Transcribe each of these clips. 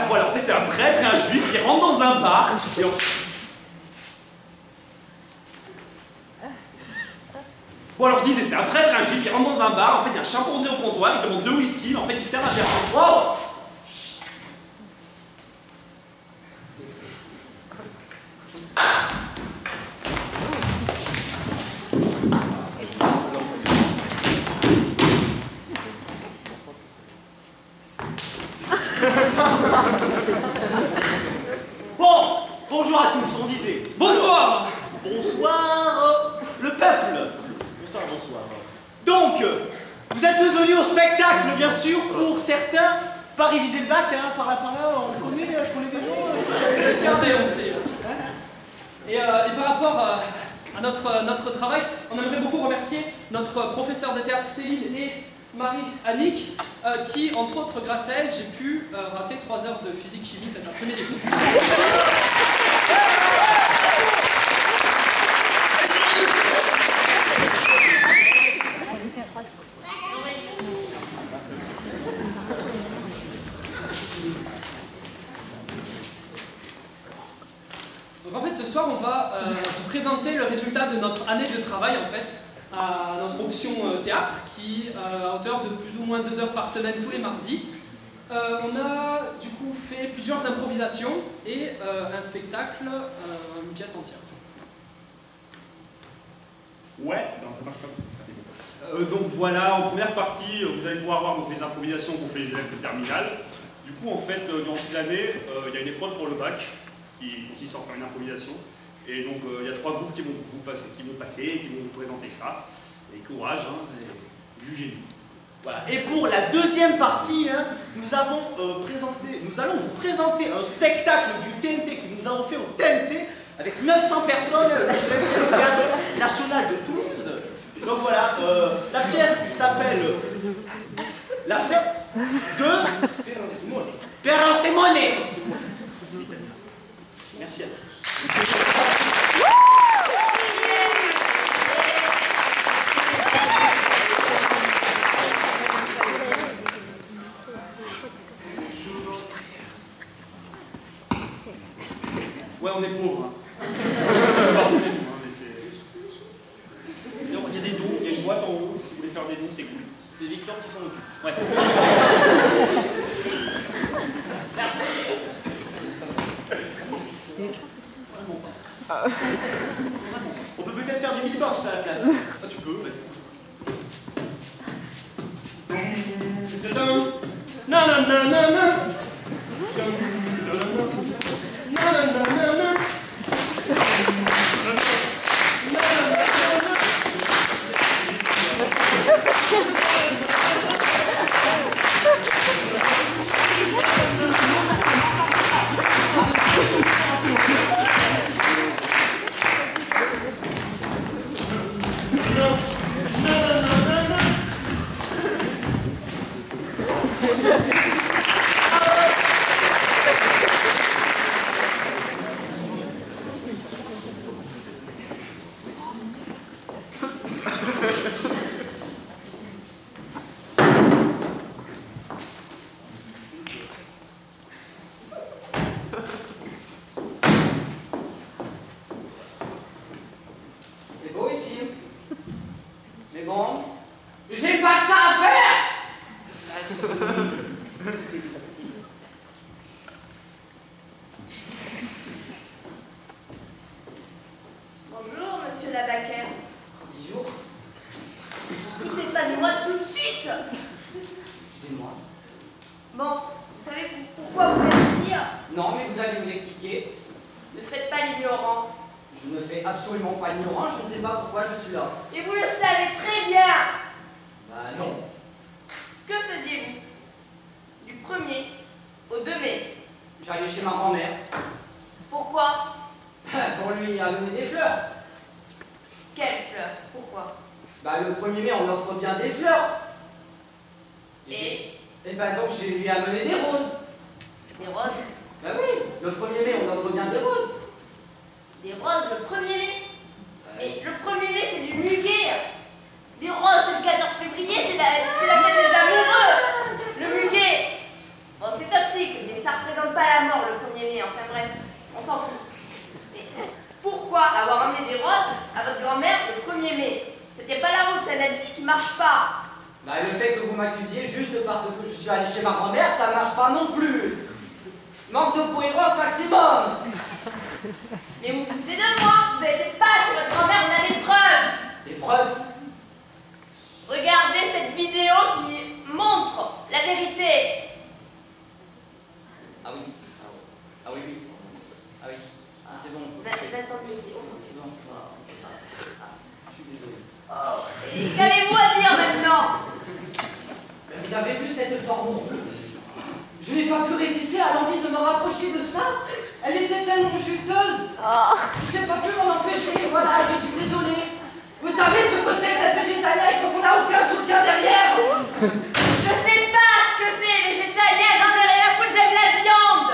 voilà, en fait c'est un prêtre et un juif qui rentrent dans un bar et Bon alors je disais, c'est un prêtre et un juif, ils rentrent dans un bar, en fait il y a un chimpanzé au comptoir, il demande 2 whisky, mais en fait il sert un verre. Wow. Bon, bonjour à tous, on disait. Bonsoir. Bonsoir, le peuple. Bonsoir, bonsoir. Donc, vous êtes tous venus au spectacle, bien sûr, pour certains. Pas réviser le bac, hein, par là, on connaît, je connais des gens. On sait. Et par rapport à notre travail, on aimerait beaucoup remercier notre professeur de théâtre Céline et Marie-Annick, qui, entre autres, grâce à elle, j'ai pu rater 3 heures de physique-chimie cet après-midi. Donc en fait, ce soir, on va vous présenter le résultat de notre année de travail, en fait, à notre option théâtre, qui, à hauteur de plus ou moins 2 heures par semaine tous les mardis. On a du coup fait plusieurs improvisations et un spectacle, une pièce entière. Ouais, non, ça marche pas. Donc voilà, en première partie, vous allez pouvoir voir donc, les improvisations qu'ont fait les élèves de terminale. Du coup, en fait, durant toute l'année, il y a une épreuve pour le bac qui consiste en faire une improvisation. Et donc, il y a 3 groupes qui vont passer et qui vont vous présenter ça. Et courage, hein, et jugez-nous. Voilà. Et pour la deuxième partie, hein, nous allons vous présenter un spectacle du TNT que nous avons fait au TNT avec 900 personnes au Théâtre National de Toulouse. Donc voilà, la pièce s'appelle La fête de Spéransimone. Merci à tous. Ouais, on est pauvres. Hein. Mais c'est... Il y a des dons, il y a une boîte en haut, si vous voulez faire des dons, c'est cool. C'est Victor qui s'en occupe. Ouais. On peut peut-être faire du beatbox à la place. Ah, tu peux, vas-y. C'est beau ici. Mais bon, j'ai pas que ça à faire. Bonjour, monsieur Labaquette. Bonjour. Foutez pas de moi tout de suite. Excusez-moi. Bon, vous savez pourquoi vous êtes ici? Non, mais vous allez me l'expliquer. Ne faites pas l'ignorant. Je ne fais absolument pas ignorant, je ne sais pas pourquoi je suis là. Et vous le savez très bien. Bah non. Que faisiez-vous du 1er au 2 mai? J'allais chez ma grand-mère. Pourquoi? Pour lui amener des fleurs. Quelles fleurs? Pourquoi? Bah le 1er mai, on offre bien des fleurs. Et bah donc j'ai lui amené des roses. des roses? Bah oui, le 1er mai, on offre bien des roses. Des roses le 1er mai? Mais le 1er mai, c'est du muguet. Les roses, c'est le 14 février, c'est la fête des amoureux. Le muguet, bon, c'est toxique, mais ça représente pas Bah, le fait que vous m'accusiez juste parce que je suis allé chez ma grand-mère, ça marche pas non plus. Manque de cohérence maximum. Mais vous vous foutez de moi. Vous n'êtes pas chez votre grand-mère, on a des preuves. Des preuves? Regardez cette vidéo qui montre la vérité. Ah oui. Ah oui, oui. Ah oui. Ah, c'est bon. Maintenant, C'est bon, c'est bon. Je suis désolé. oh, et qu'avez-vous à dire maintenant? Vous avez vu cette forme ronde? Je n'ai pas pu résister à l'envie de me rapprocher de ça. Elle était tellement juteuse. Je n'ai pas pu m'en empêcher. Voilà, je suis désolé. Vous savez ce que c'est d'être végétalien quand on n'a aucun soutien derrière? Je sais pas ce que c'est, végétalien, j'en ai rien à foutre, j'aime la viande.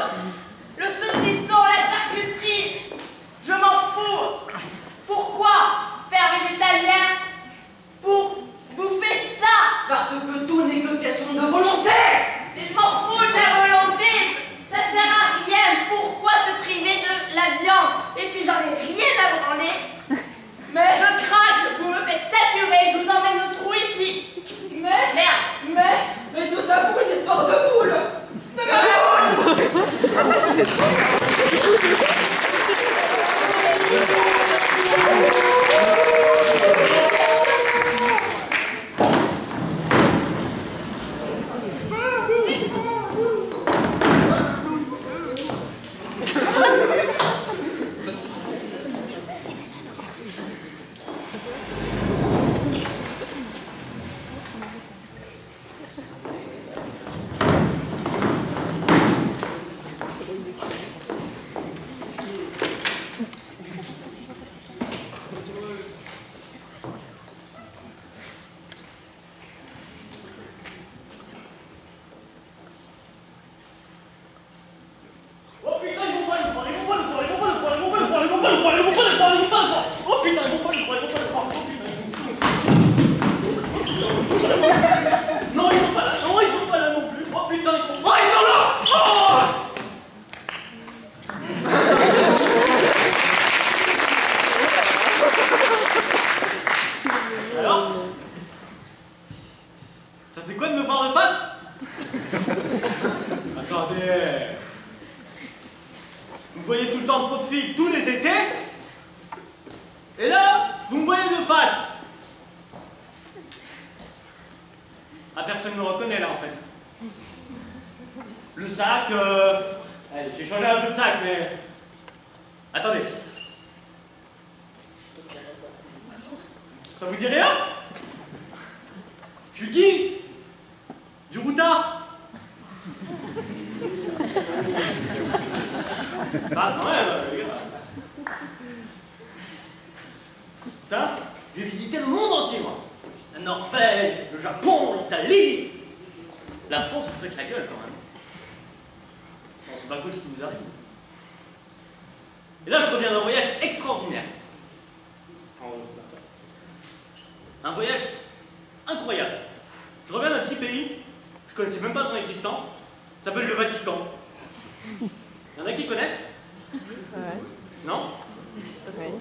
Le saucisson, la charcuterie, je m'en fous. Pourquoi faire végétalien? Pour bouffer ça. Parce que tout n'est que question de volonté. Mais je m'en fous de la volonté. Ça sert à rien. Pourquoi se priver de la viande? Et puis j'en ai rien à branler. Mais je craque, vous me faites saturer, je vous emmène au trou et puis... Merde. Mais tout ça pour une histoire de boule. De ma boule. J'ai changé un peu de sac, mais... Attendez. Ça vous dit rien? Je suis Guy. Du routard. Bah quand même, les gars. Putain, j'ai visité le monde entier, moi. La Norvège, le Japon, l'Italie. La France, vous faites la gueule, quand même. Non, c'est pas cool ce qui vous arrive. Et là, je reviens d'un voyage extraordinaire. Un voyage incroyable. Je reviens d'un petit pays, je connaissais même pas son existence, ça s'appelle le Vatican. Il y en a qui connaissent? Ouais. Non? Ouais.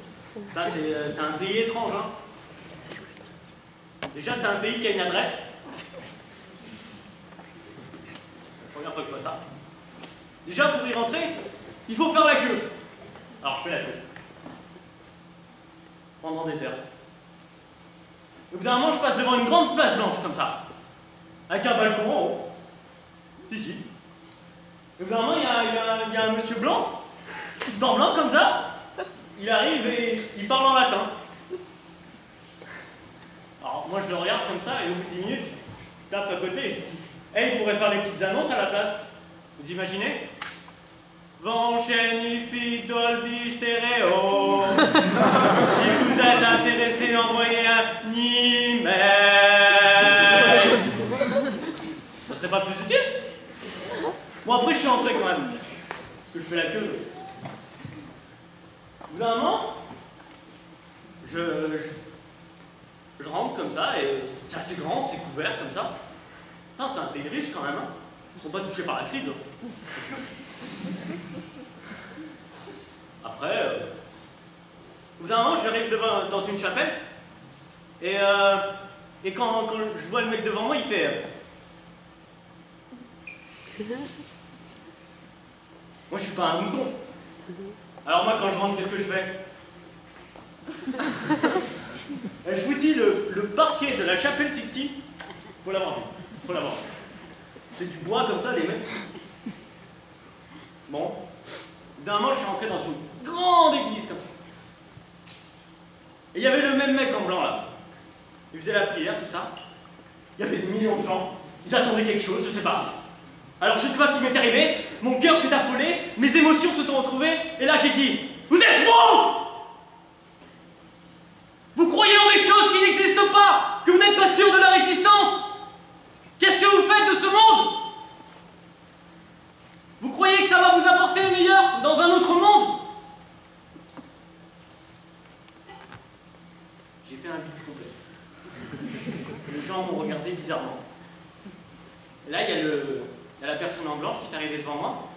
Ça, c'est un pays étrange, hein. Déjà, c'est un pays qui a une adresse. C'est la première fois que je vois ça. Déjà, pour y rentrer, il faut faire la queue. Alors, je fais la queue. Pendant des heures. Au bout d'un moment, je passe devant une grande place blanche, comme ça. Avec un balcon en haut. Ici. Et au bout d'un moment, il y a un monsieur blanc, dans blanc, comme ça. Il arrive et il parle en latin. Alors, moi, je le regarde comme ça, et au bout de 10 minutes, je tape à côté et je dis « Hey, il pourrait faire des petites annonces à la place. » Vous imaginez? Vanchenify Dolby Stereo. Si vous êtes intéressé, envoyez un email. Ça serait pas plus utile? Bon, après, je suis entré quand même. Parce que je fais la queue. Au bout d'un moment, je rentre comme ça, et c'est assez grand, c'est couvert comme ça. Putain, c'est un pays riche quand même, hein. Ils sont pas touchés par la crise, hein. C'est sûr. Après, au bout d'un moment, j'arrive dans une chapelle, et Et quand je vois le mec devant moi, il fait... Moi, je suis pas un mouton. Alors moi, quand je rentre, qu'est-ce que je fais? Je vous dis, le parquet de la chapelle Sixtine, faut l'avoir vu. Faut l'avoir vu. C'est du bois comme ça, les mecs. Bon. D'un moment, je suis rentré dans une grande église comme ça. Et il y avait le même mec en blanc là. Il faisait la prière, tout ça. Il y avait des millions de gens. Ils attendaient quelque chose, je sais pas. Alors je sais pas ce qui m'est arrivé. Mon cœur s'est affolé, mes émotions se sont retrouvées. Et là j'ai dit, vous êtes fous! Vous croyez en des choses qui n'existent pas, que vous n'êtes pas sûr de leur existence. Qu'est-ce que vous faites de ce monde? Vous croyez que ça va vous apporter le meilleur dans un autre monde? J'ai fait un vide complet. Les gens m'ont regardé bizarrement. Et là, il y a la personne en blanche qui est arrivée devant moi.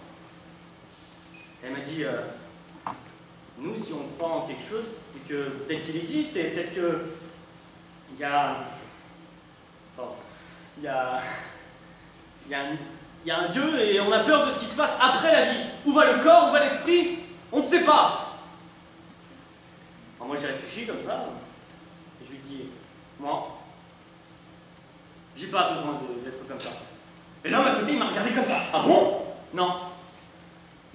Elle m'a dit, nous, si on croit en quelque chose, c'est que peut-être qu'il existe et peut-être que il y a un Dieu et on a peur de ce qui se passe après la vie. Où va le corps, où va l'esprit? On ne sait pas. Alors moi j'ai réfléchi comme ça, et je lui dis, moi, j'ai pas besoin d'être comme ça. Et l'homme à côté il m'a regardé comme ça. Ah bon? Non.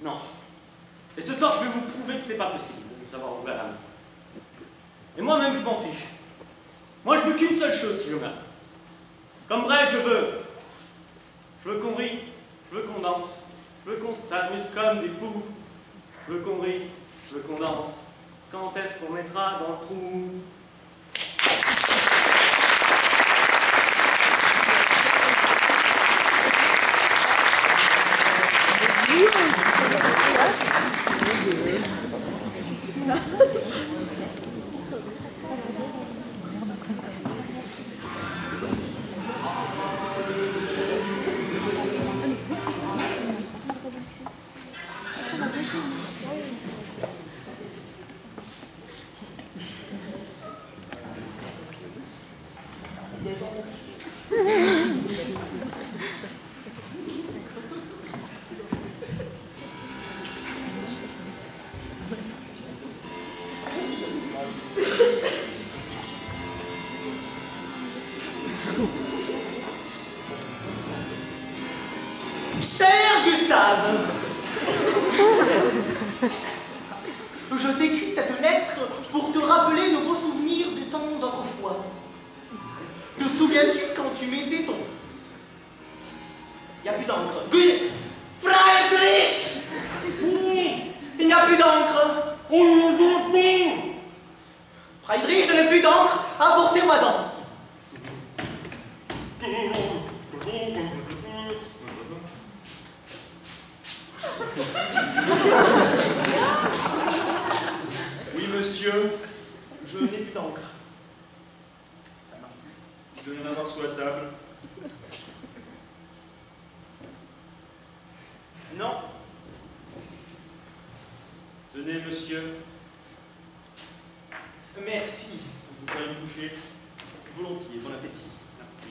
Non. Et ce soir je vais vous prouver que c'est pas possible de savoir où va l'âme. Et moi-même je m'en fiche. Moi je veux qu'une seule chose si je meurs. Comme Brel, je veux qu'on rie, je veux qu'on danse, je veux qu'on s'amuse comme des fous. Je veux qu'on rie, je veux qu'on danse. Quand est-ce qu'on mettra dans le trou? Cher Gustave, je t'écris cette lettre pour te rappeler nos beaux souvenirs du temps d'autrefois. Te souviens-tu quand tu mettais ton... Il n'y a plus d'encre. Friedrich! Il n'y a plus d'encre. Friedrich, je n'ai plus d'encre. Apportez-moi-en. Oui, monsieur. Je n'ai plus d'encre. Ça marche. Il doit y en avoir sous la table. Non. Tenez, monsieur. Merci. Vous pouvez me coucher. Volontiers, bon appétit. Merci.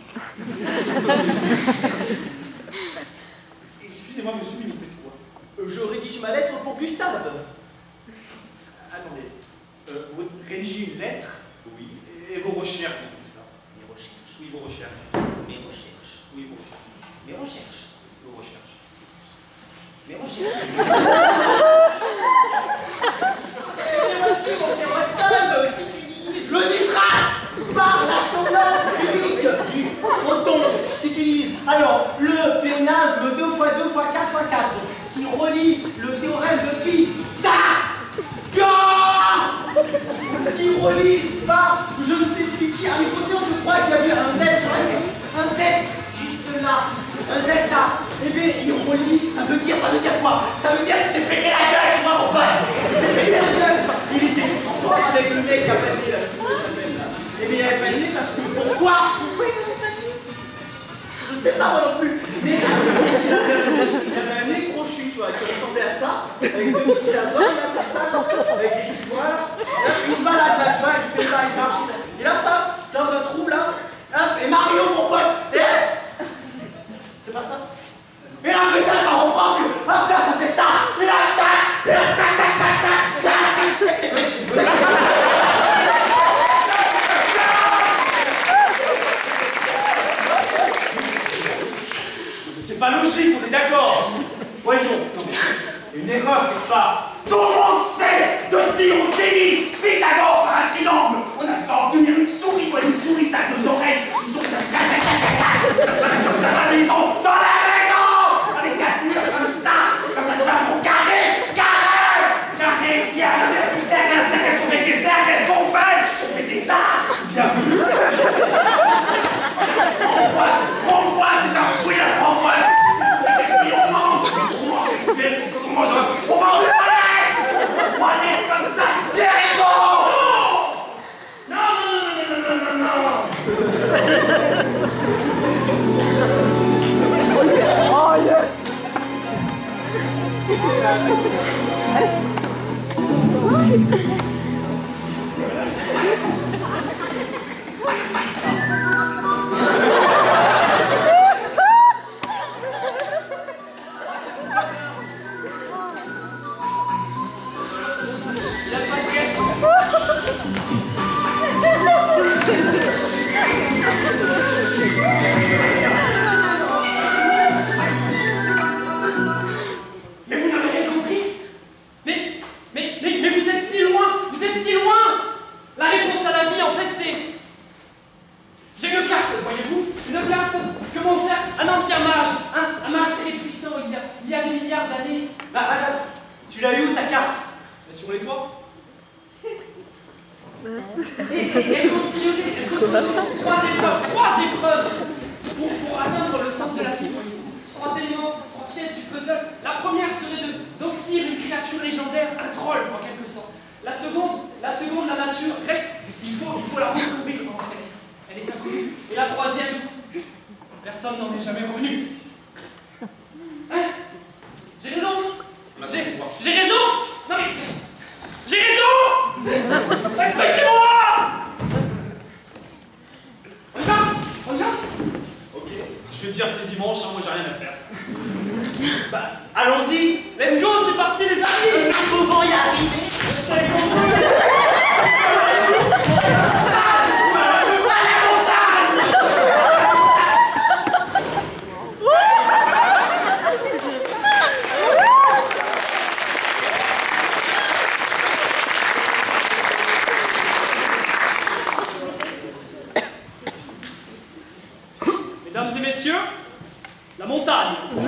Excusez-moi, monsieur, mais vous faites quoi? Je rédige ma lettre pour Gustave. Attendez. Vous rédigez une lettre? Oui. Et vos recherches, tout ça? Mes recherches. Oui, vos recherches. Mes recherches. Oui, vos Mes recherches. Vos recherches. Mes recherches. Vois-tu, mon cher Watson, si tu divises le nitrate par l'assonance cubique du proton, si tu divises alors le pléonasme 2 fois 2 fois 4 fois 4 qui relie le théorème de Pythagore qui relie par je ne sais plus qui, Harry Potter, je crois qu'il y avait un Z sur la tête, un Z juste là, un Z là. Eh bien, il relie, ça veut dire quoi? Ça veut dire qu'il s'est pété la gueule, tu vois, mon pote. Il s'est pété la gueule. Il était en force avec le mec qui a pané là, comment il s'appelle là? Eh bien, il a pané parce que pourquoi il avait pané? Je ne sais pas moi non plus. Mais il avait un nez crochu, tu vois, qui ressemblait à ça, avec deux petits tasons là, comme ça, là, avec des petits bras là. Et là, il se balade là, tu vois, il fait ça, il marche. Et là, paf, dans un trou là, ah, Mario, mon pote. C'est pas ça? Mais là, putain, ça reprend plus. Hop là, ça fait ça. Et là, tac, et là, tac, tac, tac, tac, tac, tac, tac. C'est pas logique, on est d'accord. Voyons, une erreur quelque part. Tout le monde sait que si on dévisse Pythagore par un triangle, on a fait obtenir une souris. Voilà une souris, ça a deux oreilles. Une souris, ça fait ça se passe comme ça dans la maison. Dans la maison. Avec 4 murs comme ça. Comme ça se fait un gros carré. Carré. Carré qui a l'inverse du cercle. Un cercle, qu'est-ce qu'on fait des cercles? Qu'est-ce qu'on fait? On fait des tasses. Bien vu. Framboise, c'est un fruit la framboise. On mange. Quand on mange, on va en toilette. On va aller comme ça. Les haricots. Non. Oh yes! Mais vous n'avez rien compris? Mais vous êtes si loin! Vous êtes si loin! La réponse à la vie, en fait, c'est... J'ai une carte, voyez-vous? Une carte que m'a offert un ancien mage, un mage très puissant il y a des milliards d'années. Madame, tu l'as eu où ta carte? Sur les toits? Et considérez trois épreuves pour atteindre le sens de la vie. 3 éléments, 3 pièces du puzzle. La première serait d'oxyre une créature légendaire, un troll en quelque sorte. La seconde, la nature reste, il faut la retrouver en fait. Elle est inconnue. Et la troisième, personne n'en est jamais revenu. Hein? J'ai raison? J'ai raison? Non mais... J'ai raison! Respectez-moi! On y va? Ok, je vais te dire c'est dimanche, hein, moi j'ai rien à faire. Bah, allons-y. Let's go, c'est parti les amis! Nous pouvons y arriver. C'est compris! Mesdames et messieurs, la montagne. On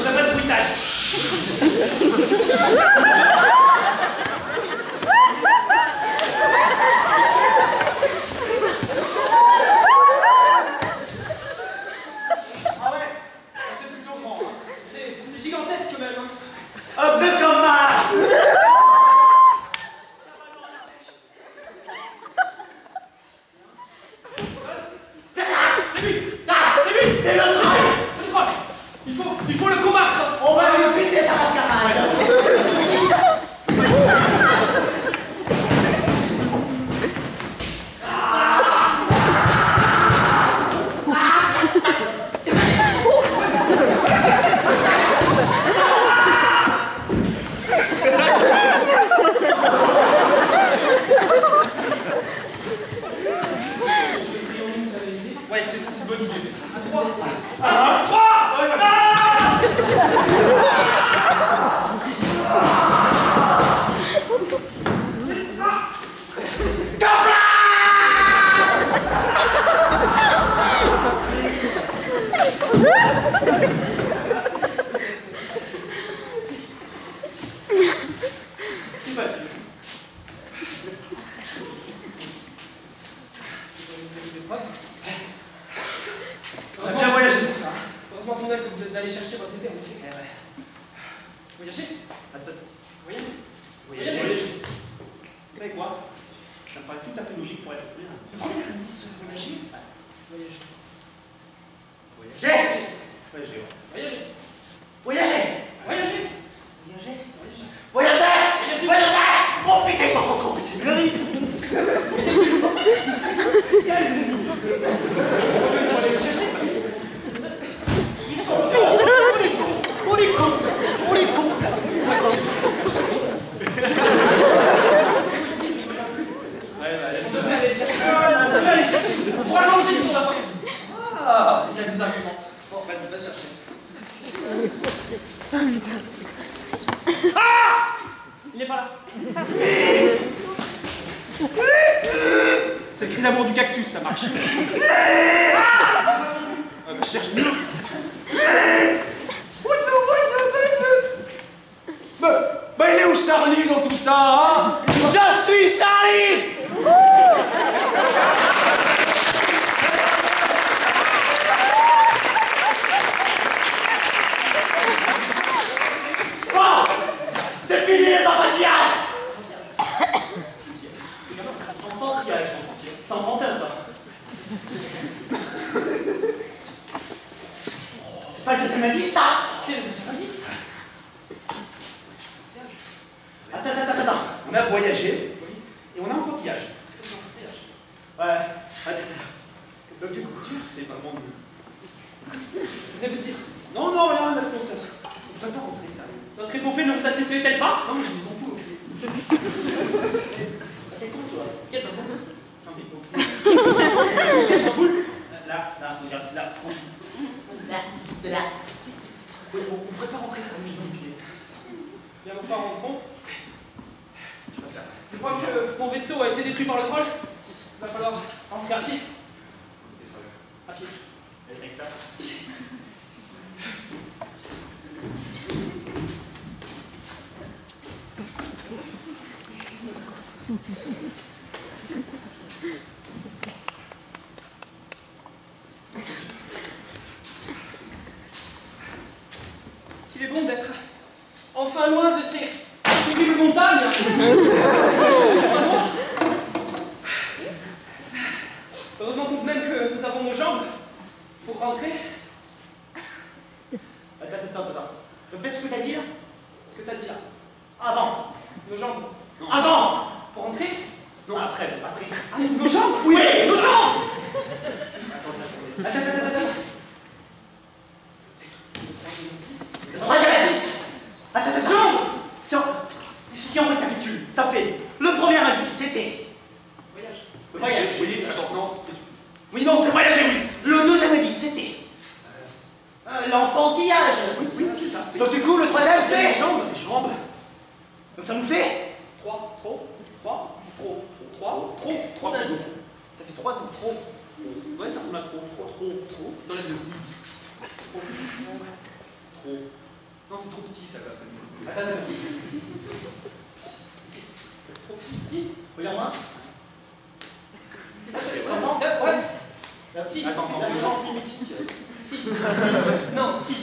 n'a pas de bruitage. Ah ouais, c'est plutôt grand. Hein. C'est gigantesque même. Hein. Un peu comme ma... C'est lui! C'est lui! C'est le troll. C'est le troll! Il faut le combattre! On va lui péter sa mascarade. Ouais, c'est ça, c'est une bonne idée ça. À 3! À 3! C'est facile. On a bien voyagé tout ça. Heureusement ton œil que vous êtes allé chercher votre épée en effet. Voyager? Attends. Voyager? Voyager. Vous savez quoi? Ça me paraît tout à fait logique pour être bien. Le premier indice, voyager? Voyager. Voyager. Voyager. Voyager. Voyager. Voyager. Voyager. Voyager. Voyager. Voyager. Oh putain, ils sont trop cons, putain. Mais qu'est-ce que vous faites? Il faut aller le chercher. Ils sont cons. On est cons. On est cons. On devrait aller chercher. On devrait aller chercher. On va manger sur la fin. Ah, il y a des arguments. Bon, vas-y, va chercher. Ah! Il n'est pas là. C'est le cri d'amour du cactus, ça marche. Je cherche mieux. Bah, il est où Charlie dans tout ça, hein? Je suis Charlie! Bon! C'est fini les enfantillages! Enfantillage. C'est enfantin, ça. C'est pas le deuxième indice, ça! C'est le deuxième indice. Attends. On a voyagé et on a enfantillage. Ouais. Donc du coup, c'est pas bon. Venez vous dire. Non, rien, laisse ton tête. On ne peut pas rentrer ça. Notre épopée ne vous satisfait-elle pas? Non, mais ils ont tout. T'es con, toi. Quel ça? Non, mais Là, regarde, là. C'est là. On ne pourrait pas rentrer ça, j'ai mon pied. Bien, nous pas rentrons. Je crois que mon vaisseau a été détruit par le troll. Il va falloir rentrer à pied. T'es sérieux? À pied. Avec ça. Il est bon d'être enfin loin de ces terribles montagnes. Heureusement tout de même que nous avons nos jambes pour rentrer. Attends. Répète ce que t'as dit là? Ce que t'as dit là. Avant. Nos jambes. Non. Avant. Pour rentrer? Non, après. Ah, nos jambes? Oui. Nos jambes! Attends. Le Troisième indice. Attends. Si on récapitule, ça fait le premier indice, c'était Voyage. Oui, attends, non. Oui, non, c'est voyager, oui. Le deuxième indice, c'était l'enfantillage. Oui, c'est ça. Donc du coup, le troisième, c'est les jambes. Donc ça nous fait 3, trop d'indices. Ça fait 3 indices. Trop. Ouais, ça ressemble à trop. C'est dans la deux. Trop. Non, c'est trop petit, ça. Attends, petit. Trop petit. Regarde-moi. T'entends? Ouais. La petite. Attends, La séquence mimétique. Non, ti.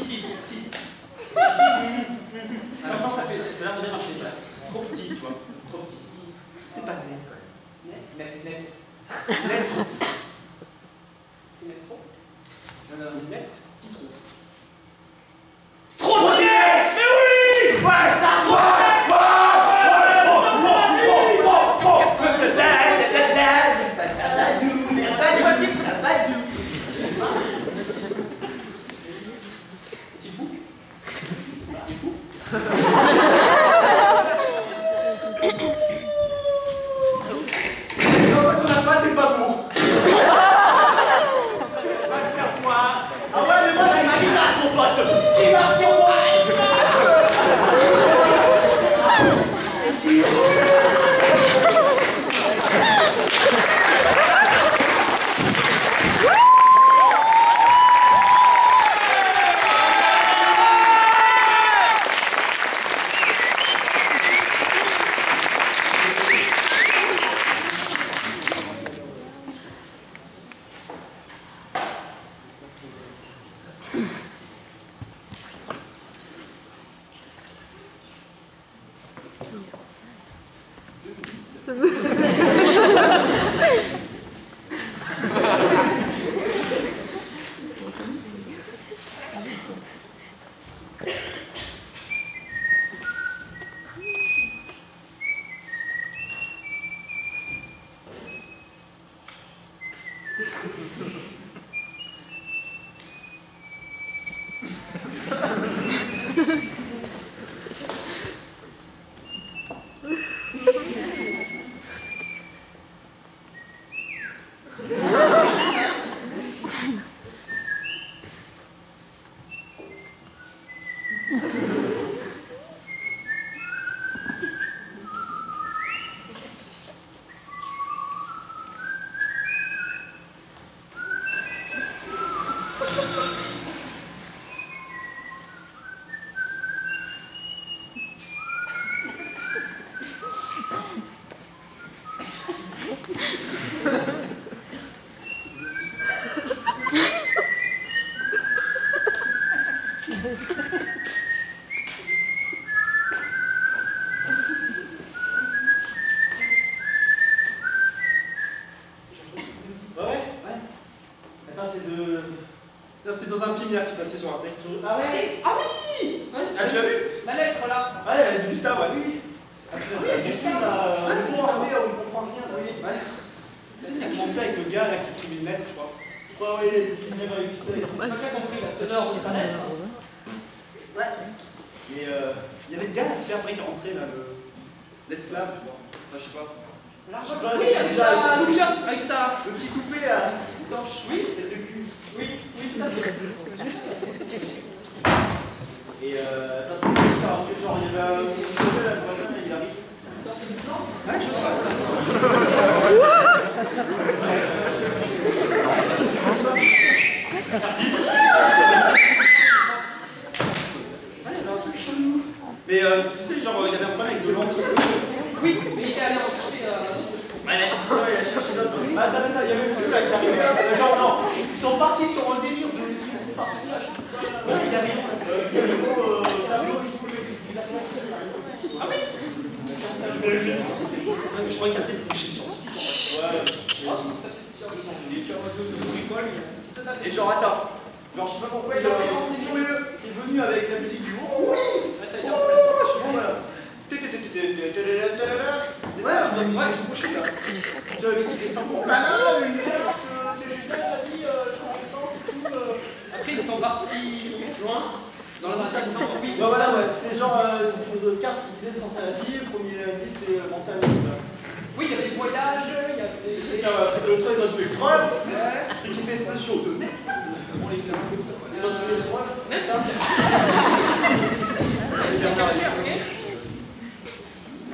Attends, ça fait. Ça a l'air de bien marcher, ça. Trop petit, tu vois. Trop petit. C'est pas net, quand même. Net. Net. Net trop. Non, net, petit trop. Trop de net! Mais oui! Ouais, ça! C'était dans un film hier qui passait sur un tech. Ah ouais? Ah oui! Ah, tu l'as vu? La lettre là. Ouais, du Gustave, ouais. Oui. Gustave, le bon regardez, on ne comprend rien. Ouais. Tu sais, ça commençait avec le gars là qui écrivait une lettre, je crois. Je crois, oui, c'est une avec Gustave. J'ai pas bien compris la teneur de sa lettre. Ouais. Mais il y avait le gars là, tu sais, après qui est rentré là, l'esclave, tu vois. Enfin, je sais pas. Oui, avec sa loupiote, avec sa. Le petit coupé là. Torche. Oui. Tête de cul. Oui, tout à fait. Et attends, c'était quoi l'histoire? Genre, il y avait un là, le voisin, il arrive. Sorti d'Islande? Ouais, je sais. Mais tu sais, genre, il y avait un problème avec de l'encre. Oui, mais il est allé en chercher. Ouais, c'est ça, il a cherché d'autres. Attends, il y avait le feu là qui arrivait là. Genre, non, ils sont partis sur un délire de farcillage. Ouais, il y avait le gros tableau, il faut du lapin. Ah oui? Je crois qu'il y a des scientifiques. Ouais. Et genre, attends. Genre, je sais pas pourquoi, il y a un qui est venu avec la musique du haut. Oui! Ça a été un problème, ça va chier. Voilà. C'est ça, tu dois me coucher là. Tu as le mec qui descend. Oh là là, une carte, c'est Julien, il a dit, je comprends l'essence et tout. Après, ils sont partis loin, dans la montagne sans oui. Bah voilà, ouais, c'était genre une carte qui disait Sens à la vie, le premier indice c'était mental. Oui, il y avait des voyages, il y avait des. C'était ça, ouais. Après le 3, ils ont tué le troll. Truc qui fait spéciaux de merde. Ils ont tué le troll. Merci. C'est caché, ok?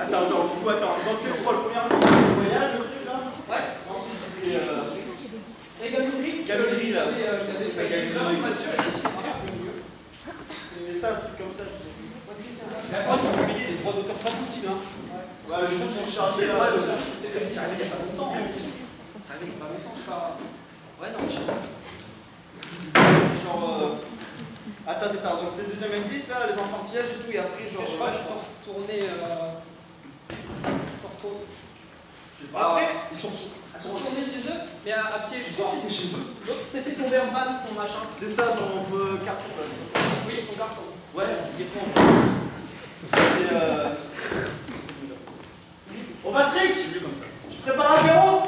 Attends, genre, du coup, attends, ils ont tué le troll, première indice, le voyage, le truc là. Ouais. Ensuite c'était. Et Galerie, Galerie là. il y avait une voiture et c'est pas grave, le milieu. C'était ça, un truc comme ça, je sais plus. C'est après, il faut payer des droits d'auteur pas possibles, hein. Ouais, je trouve que c'est chargé là. Ça arrive il y a pas longtemps. Ça arrive il y a pas longtemps, je crois. Ouais, non, je sais pas. Genre. Attends, donc c'était le deuxième indice là, les enfantillages et tout, et après, genre. Je crois qu'ils sont retournés. Après, ils sont retournés chez eux, mais à pied, je crois. Chez eux. L'autre s'était tombé en panne, son machin. c'est ça, son carton là. Oui, son carton. Ouais, du éponge. C'est. Bon, Patrick, C'est mieux comme ça. tu prépares l'apéro?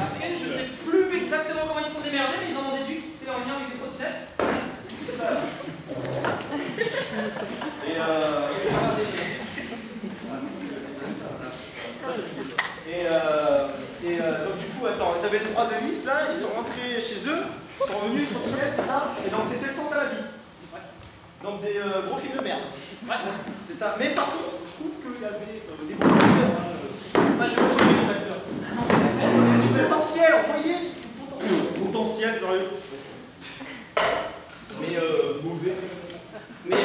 Après, je sais plus exactement comment ils se sont démerdés, mais ils en ont déduit que c'était en lien avec des trottinettes. C'est ça. Et donc du coup, attends, ils avaient les trois indices là, ils sont rentrés chez eux, ils sont revenus, trottinette, c'est ça? Et donc c'était le sens à la vie. Donc des gros films de merde. Ouais. C'est ça. Mais par contre, je trouve qu'il y avait des bons acteurs. Moi, je veux jouer les acteurs. Il y avait du potentiel, vous voyez? Potentiel, sérieux. Mauvais. Mais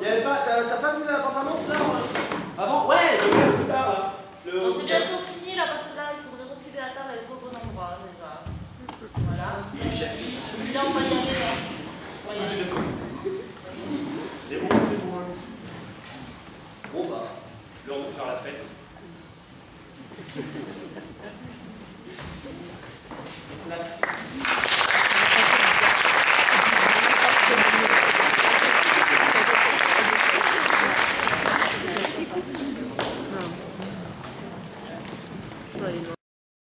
il y avait pas. T'as pas vu la bande-annonce là? Avant? Ouais, le gars plus tard là. Bon, c'est bientôt fini là parce que là il faudrait replier la table avec au bon endroit déjà. Voilà. Celui-là on va y aller. On va y aller. C'est bon, c'est bon. Bon bah. L'heure de faire la fête. Là.